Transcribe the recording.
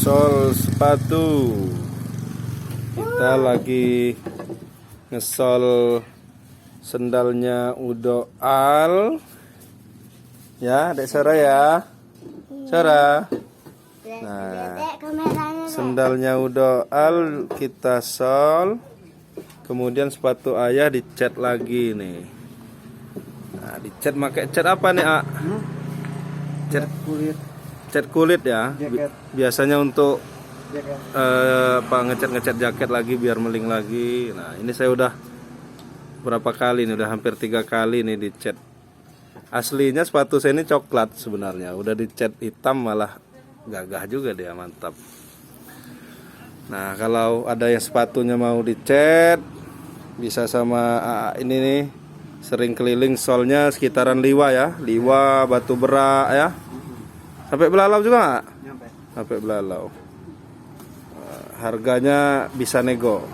Sol sepatu. Kita lagi ngesol sendalnya Udo Al. Ya, Dek Sarah ya. Sarah. Nah, sendalnya Udo Al kita sol. Kemudian sepatu ayah dicat lagi nih. Nah, dicat pakai cat apa nih, A? Cat kulit. Cat kulit ya. Biasanya untuk ngecat jaket lagi biar meling lagi. Nah, ini saya udah berapa kali nih, udah hampir 3 kali nih dicat. Aslinya sepatu saya ini coklat sebenarnya, udah dicat hitam malah gagah juga dia, mantap. Nah, kalau ada yang sepatunya mau dicat bisa sama ini nih, sering keliling solnya sekitaran Liwa ya, Liwa, Batu Berak ya. Sampai Belalau juga nggak? Nyampe. Sampai Belalau. Harganya bisa nego.